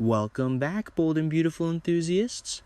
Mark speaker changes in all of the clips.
Speaker 1: Welcome back, bold and beautiful enthusiasts.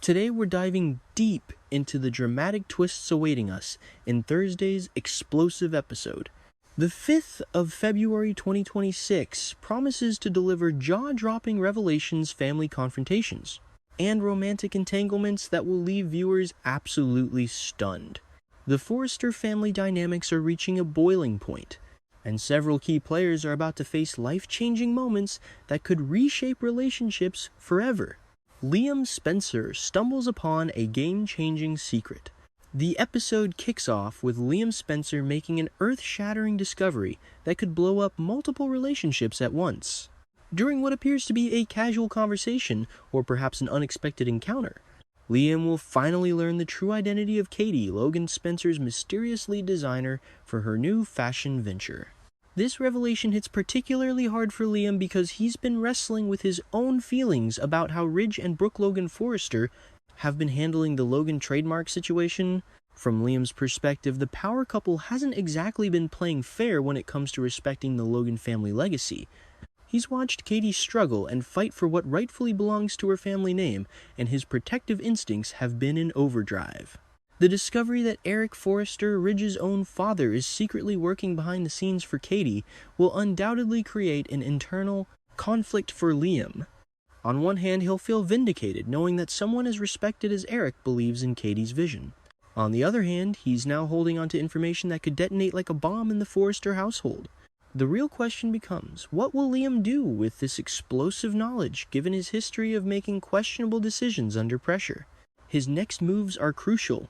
Speaker 1: Today we're diving deep into the dramatic twists awaiting us in Thursday's explosive episode. The 5th of February 2026 promises to deliver jaw-dropping revelations, family confrontations, and romantic entanglements that will leave viewers absolutely stunned. The Forrester family dynamics are reaching a boiling point, and several key players are about to face life-changing moments that could reshape relationships forever. Liam Spencer stumbles upon a game-changing secret. The episode kicks off with Liam Spencer making an earth-shattering discovery that could blow up multiple relationships at once. During what appears to be a casual conversation, or perhaps an unexpected encounter, Liam will finally learn the true identity of Katie, Logan Spencer's mysterious lead designer for her new fashion venture. This revelation hits particularly hard for Liam because he's been wrestling with his own feelings about how Ridge and Brooke Logan Forrester have been handling the Logan trademark situation. From Liam's perspective, the power couple hasn't exactly been playing fair when it comes to respecting the Logan family legacy. He's watched Katie struggle and fight for what rightfully belongs to her family name, and his protective instincts have been in overdrive. The discovery that Eric Forrester, Ridge's own father, is secretly working behind the scenes for Katie will undoubtedly create an internal conflict for Liam. On one hand, he'll feel vindicated knowing that someone as respected as Eric believes in Katie's vision. On the other hand, he's now holding on to information that could detonate like a bomb in the Forrester household. The real question becomes, what will Liam do with this explosive knowledge, given his history of making questionable decisions under pressure? His next moves are crucial.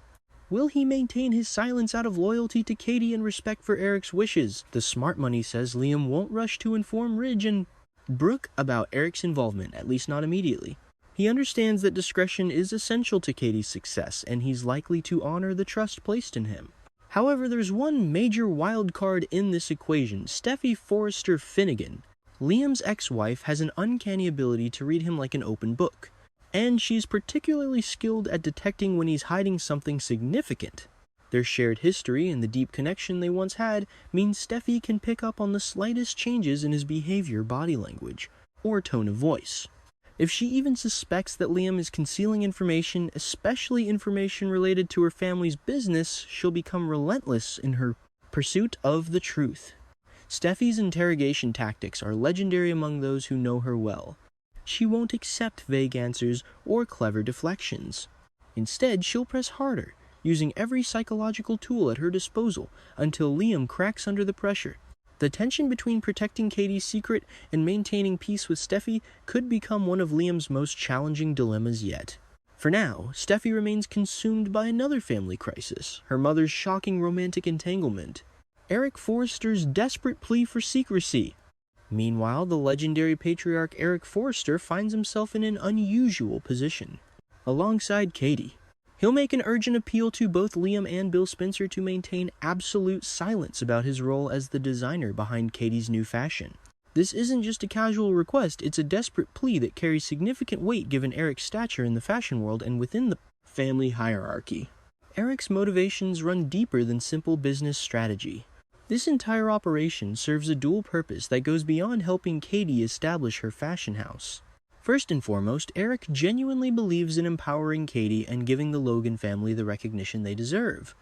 Speaker 1: Will he maintain his silence out of loyalty to Katie and respect for Eric's wishes? The smart money says Liam won't rush to inform Ridge and Brooke about Eric's involvement, at least not immediately. He understands that discretion is essential to Katie's success, and he's likely to honor the trust placed in him. However, there's one major wild card in this equation: Steffy Forrester Finnegan. Liam's ex-wife has an uncanny ability to read him like an open book, and she's particularly skilled at detecting when he's hiding something significant. Their shared history and the deep connection they once had means Steffy can pick up on the slightest changes in his behavior, body language, or tone of voice. If she even suspects that Liam is concealing information, especially information related to her family's business, she'll become relentless in her pursuit of the truth. Steffy's interrogation tactics are legendary among those who know her well. She won't accept vague answers or clever deflections. Instead, she'll press harder, using every psychological tool at her disposal until Liam cracks under the pressure. The tension between protecting Katie's secret and maintaining peace with Steffy could become one of Liam's most challenging dilemmas yet. For now, Steffy remains consumed by another family crisis: her mother's shocking romantic entanglement, Eric Forrester's desperate plea for secrecy. Meanwhile, the legendary patriarch Eric Forrester finds himself in an unusual position. Alongside Katie, he'll make an urgent appeal to both Liam and Bill Spencer to maintain absolute silence about his role as the designer behind Katie's new fashion. This isn't just a casual request, it's a desperate plea that carries significant weight given Eric's stature in the fashion world and within the family hierarchy. Eric's motivations run deeper than simple business strategy. This entire operation serves a dual purpose that goes beyond helping Katie establish her fashion house. First and foremost, Eric genuinely believes in empowering Katie and giving the Logan family the recognition they deserve.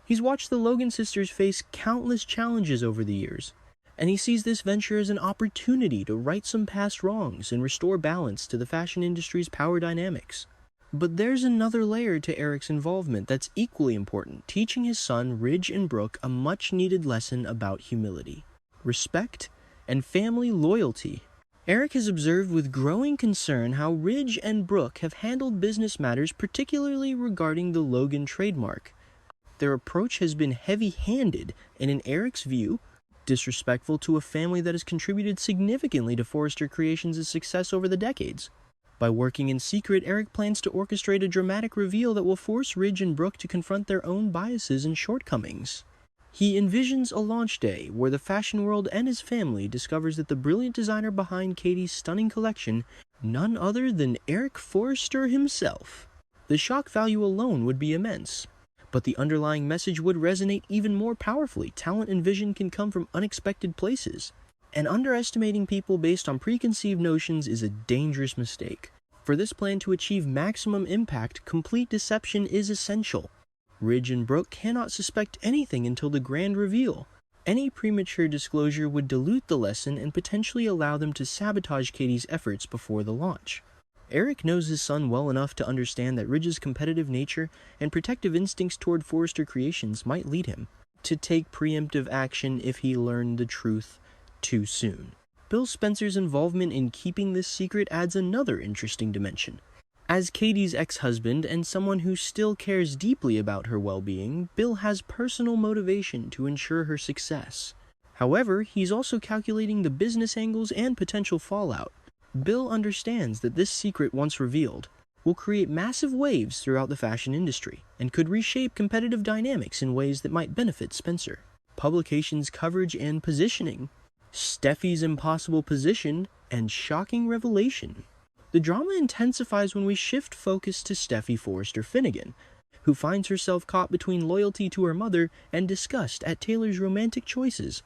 Speaker 1: He's watched the Logan sisters face countless challenges over the years, and he sees this venture as an opportunity to right some past wrongs and restore balance to the fashion industry's power dynamics. But there's another layer to Eric's involvement that's equally important: teaching his son, Ridge and Brooke, a much-needed lesson about humility, respect, and family loyalty. Eric has observed with growing concern how Ridge and Brooke have handled business matters, particularly regarding the Logan trademark. Their approach has been heavy-handed and, in Eric's view, disrespectful to a family that has contributed significantly to Forrester Creations' success over the decades. By working in secret, Eric plans to orchestrate a dramatic reveal that will force Ridge and Brooke to confront their own biases and shortcomings. He envisions a launch day where the fashion world and his family discovers that the brilliant designer behind Katie's stunning collection, none other than Eric Forrester himself. The shock value alone would be immense, but the underlying message would resonate even more powerfully. Talent and vision can come from unexpected places. And underestimating people based on preconceived notions is a dangerous mistake. For this plan to achieve maximum impact, complete deception is essential. Ridge and Brooke cannot suspect anything until the grand reveal. Any premature disclosure would dilute the lesson and potentially allow them to sabotage Katie's efforts before the launch. Eric knows his son well enough to understand that Ridge's competitive nature and protective instincts toward Forrester Creations might lead him to take preemptive action if he learned the truth too soon. Bill Spencer's involvement in keeping this secret adds another interesting dimension. As Katie's ex-husband and someone who still cares deeply about her well-being, Bill has personal motivation to ensure her success. However, he's also calculating the business angles and potential fallout. Bill understands that this secret, once revealed, will create massive waves throughout the fashion industry and could reshape competitive dynamics in ways that might benefit Spencer. Publications' coverage and positioning, Steffy's impossible position, and shocking revelation. The drama intensifies when we shift focus to Steffy Forrester Finnegan, who finds herself caught between loyalty to her mother and disgust at Taylor's romantic choices.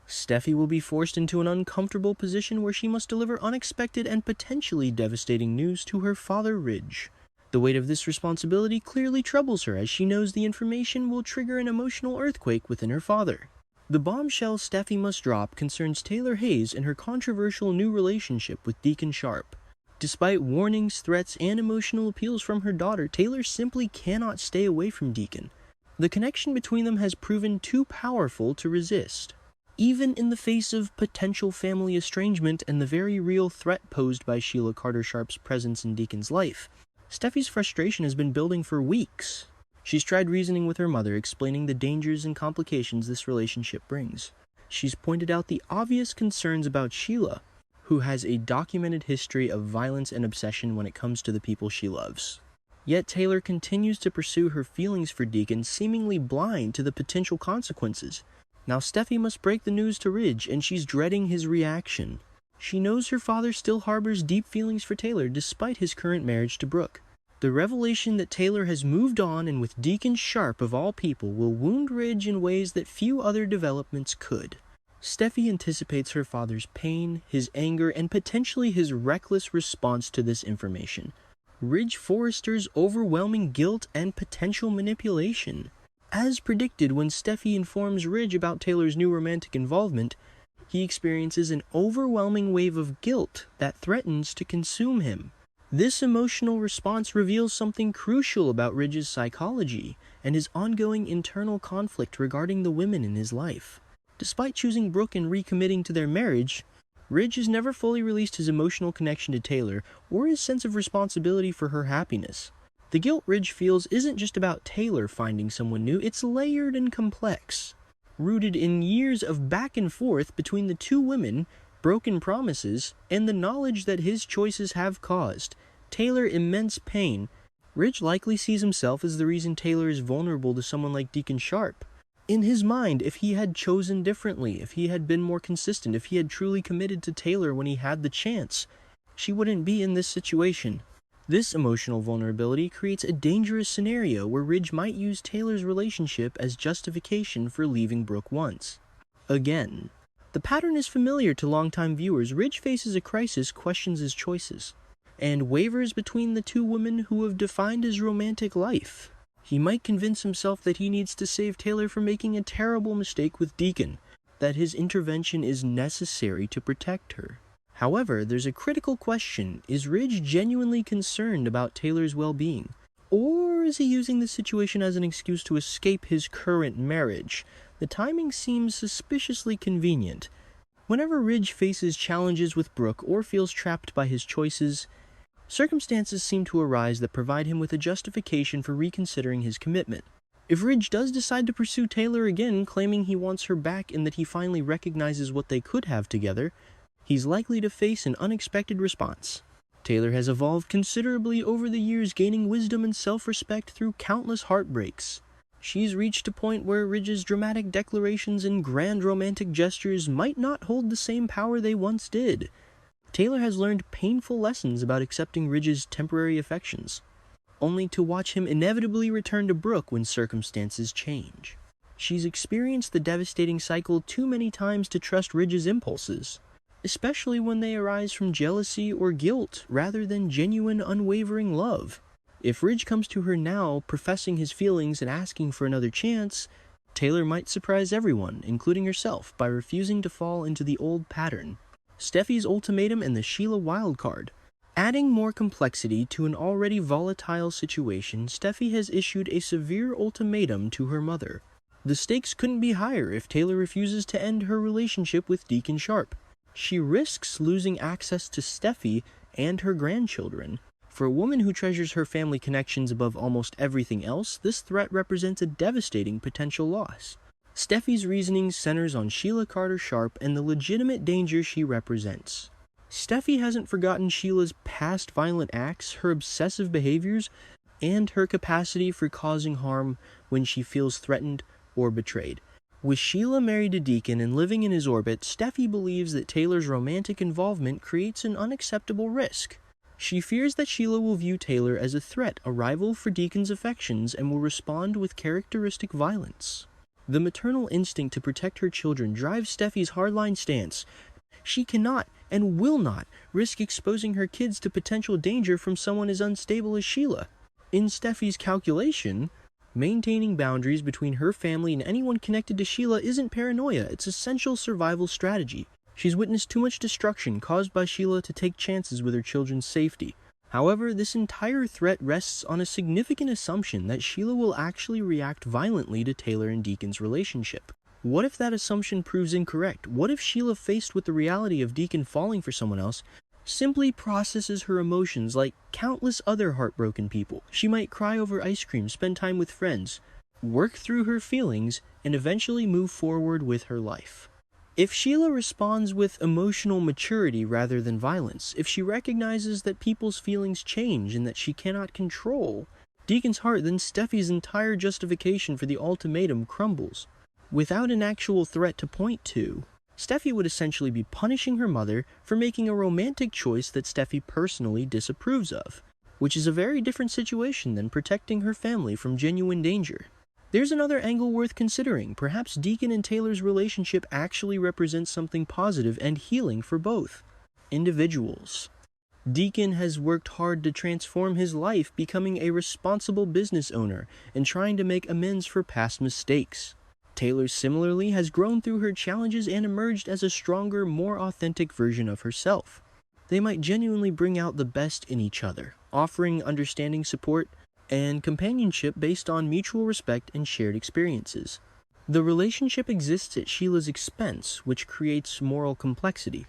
Speaker 1: Steffy will be forced into an uncomfortable position where she must deliver unexpected and potentially devastating news to her father Ridge. The weight of this responsibility clearly troubles her as she knows the information will trigger an emotional earthquake within her father. The bombshell Steffy must drop concerns Taylor Hayes and her controversial new relationship with Deacon Sharp. Despite warnings, threats, and emotional appeals from her daughter, Taylor simply cannot stay away from Deacon. The connection between them has proven too powerful to resist. Even in the face of potential family estrangement and the very real threat posed by Sheila Carter Sharp's presence in Deacon's life, Steffy's frustration has been building for weeks. She's tried reasoning with her mother, explaining the dangers and complications this relationship brings. She's pointed out the obvious concerns about Sheila, who has a documented history of violence and obsession when it comes to the people she loves. Yet Taylor continues to pursue her feelings for Deacon, seemingly blind to the potential consequences. Now Steffy must break the news to Ridge, and she's dreading his reaction. She knows her father still harbors deep feelings for Taylor despite his current marriage to Brooke. The revelation that Taylor has moved on and with Deacon Sharp of all people will wound Ridge in ways that few other developments could. Steffy anticipates her father's pain, his anger, and potentially his reckless response to this information. Ridge Forrester's overwhelming guilt and potential manipulation. As predicted, when Steffy informs Ridge about Taylor's new romantic involvement, he experiences an overwhelming wave of guilt that threatens to consume him. This emotional response reveals something crucial about Ridge's psychology and his ongoing internal conflict regarding the women in his life. Despite choosing Brooke and recommitting to their marriage, Ridge has never fully released his emotional connection to Taylor or his sense of responsibility for her happiness. The guilt Ridge feels isn't just about Taylor finding someone new, it's layered and complex. Rooted in years of back and forth between the two women, broken promises, and the knowledge that his choices have caused Taylor immense pain, Ridge likely sees himself as the reason Taylor is vulnerable to someone like Deacon Sharp. In his mind, if he had chosen differently, if he had been more consistent, if he had truly committed to Taylor when he had the chance, she wouldn't be in this situation. This emotional vulnerability creates a dangerous scenario where Ridge might use Taylor's relationship as justification for leaving Brooke once again. The pattern is familiar to longtime viewers. Ridge faces a crisis, questions his choices, and wavers between the two women who have defined his romantic life. He might convince himself that he needs to save Taylor from making a terrible mistake with Deacon, that his intervention is necessary to protect her. However, there's a critical question. Is Ridge genuinely concerned about Taylor's well-being? Or is he using the situation as an excuse to escape his current marriage? The timing seems suspiciously convenient. Whenever Ridge faces challenges with Brooke or feels trapped by his choices, circumstances seem to arise that provide him with a justification for reconsidering his commitment. If Ridge does decide to pursue Taylor again, claiming he wants her back and that he finally recognizes what they could have together, he's likely to face an unexpected response. Taylor has evolved considerably over the years, gaining wisdom and self-respect through countless heartbreaks. She's reached a point where Ridge's dramatic declarations and grand romantic gestures might not hold the same power they once did. Taylor has learned painful lessons about accepting Ridge's temporary affections, only to watch him inevitably return to Brooke when circumstances change. She's experienced the devastating cycle too many times to trust Ridge's impulses, especially when they arise from jealousy or guilt rather than genuine, unwavering love. If Ridge comes to her now, professing his feelings and asking for another chance, Taylor might surprise everyone, including herself, by refusing to fall into the old pattern. Steffy's ultimatum and the Sheila wildcard. Adding more complexity to an already volatile situation, Steffy has issued a severe ultimatum to her mother. The stakes couldn't be higher if Taylor refuses to end her relationship with Deacon Sharp. She risks losing access to Steffy and her grandchildren. For a woman who treasures her family connections above almost everything else, this threat represents a devastating potential loss. Steffy's reasoning centers on Sheila Carter Sharp and the legitimate danger she represents. Steffy hasn't forgotten Sheila's past violent acts, her obsessive behaviors, and her capacity for causing harm when she feels threatened or betrayed. With Sheila married to Deacon and living in his orbit, Steffy believes that Taylor's romantic involvement creates an unacceptable risk. She fears that Sheila will view Taylor as a threat, a rival for Deacon's affections, and will respond with characteristic violence. The maternal instinct to protect her children drives Steffy's hardline stance. She cannot and will not risk exposing her kids to potential danger from someone as unstable as Sheila. In Steffy's calculation, maintaining boundaries between her family and anyone connected to Sheila isn't paranoia, it's essential survival strategy. She's witnessed too much destruction caused by Sheila to take chances with her children's safety. However, this entire threat rests on a significant assumption that Sheila will actually react violently to Taylor and Deacon's relationship. What if that assumption proves incorrect? What if Sheila, faced with the reality of Deacon falling for someone else, simply processes her emotions like countless other heartbroken people? She might cry over ice cream, spend time with friends, work through her feelings, and eventually move forward with her life. If Sheila responds with emotional maturity rather than violence, if she recognizes that people's feelings change and that she cannot control Deacon's heart, then Steffy's entire justification for the ultimatum crumbles. Without an actual threat to point to, Steffy would essentially be punishing her mother for making a romantic choice that Steffy personally disapproves of, which is a very different situation than protecting her family from genuine danger. There's another angle worth considering. Perhaps Deacon and Taylor's relationship actually represents something positive and healing for both individuals. Deacon has worked hard to transform his life, becoming a responsible business owner and trying to make amends for past mistakes. Taylor similarly has grown through her challenges and emerged as a stronger, more authentic version of herself. They might genuinely bring out the best in each other, offering understanding, support, and companionship based on mutual respect and shared experiences. The relationship exists at Sheila's expense, which creates moral complexity.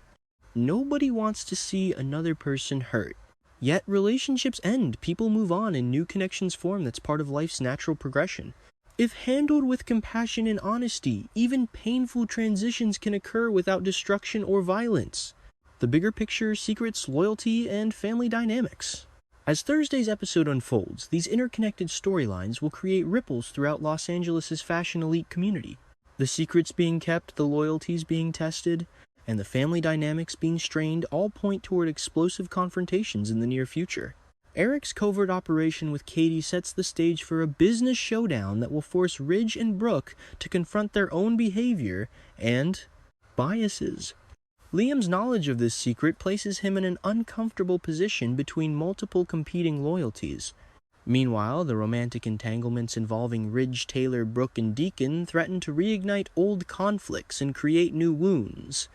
Speaker 1: Nobody wants to see another person hurt. Yet relationships end, people move on, and new connections form. That's part of life's natural progression. If handled with compassion and honesty, even painful transitions can occur without destruction or violence. The bigger picture, secrets, loyalty, and family dynamics. As Thursday's episode unfolds, these interconnected storylines will create ripples throughout Los Angeles' fashion elite community. The secrets being kept, the loyalties being tested, and the family dynamics being strained all point toward explosive confrontations in the near future. Eric's covert operation with Katie sets the stage for a business showdown that will force Ridge and Brooke to confront their own behavior and biases. Liam's knowledge of this secret places him in an uncomfortable position between multiple competing loyalties. Meanwhile, the romantic entanglements involving Ridge, Taylor, Brooke, and Deacon threaten to reignite old conflicts and create new wounds.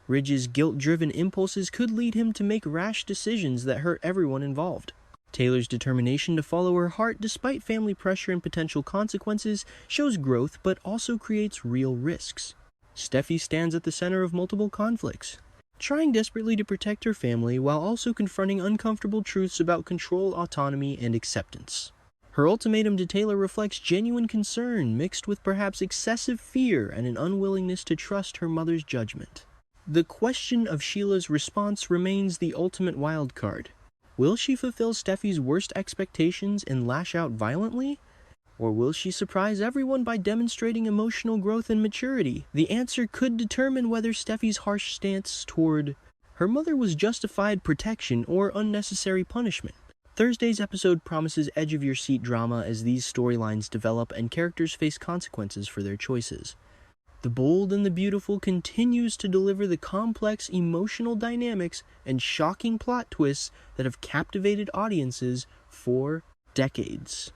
Speaker 1: Ridge's guilt-driven impulses could lead him to make rash decisions that hurt everyone involved. Taylor's determination to follow her heart despite family pressure and potential consequences shows growth but also creates real risks. Steffy stands at the center of multiple conflicts, trying desperately to protect her family while also confronting uncomfortable truths about control, autonomy, and acceptance. Her ultimatum to Taylor reflects genuine concern mixed with perhaps excessive fear and an unwillingness to trust her mother's judgment. The question of Sheila's response remains the ultimate wild card. Will she fulfill Steffy's worst expectations and lash out violently? Or will she surprise everyone by demonstrating emotional growth and maturity? The answer could determine whether Steffy's harsh stance toward her mother was justified protection or unnecessary punishment. Thursday's episode promises edge-of-your-seat drama as these storylines develop and characters face consequences for their choices. The Bold and the Beautiful continues to deliver the complex emotional dynamics and shocking plot twists that have captivated audiences for decades.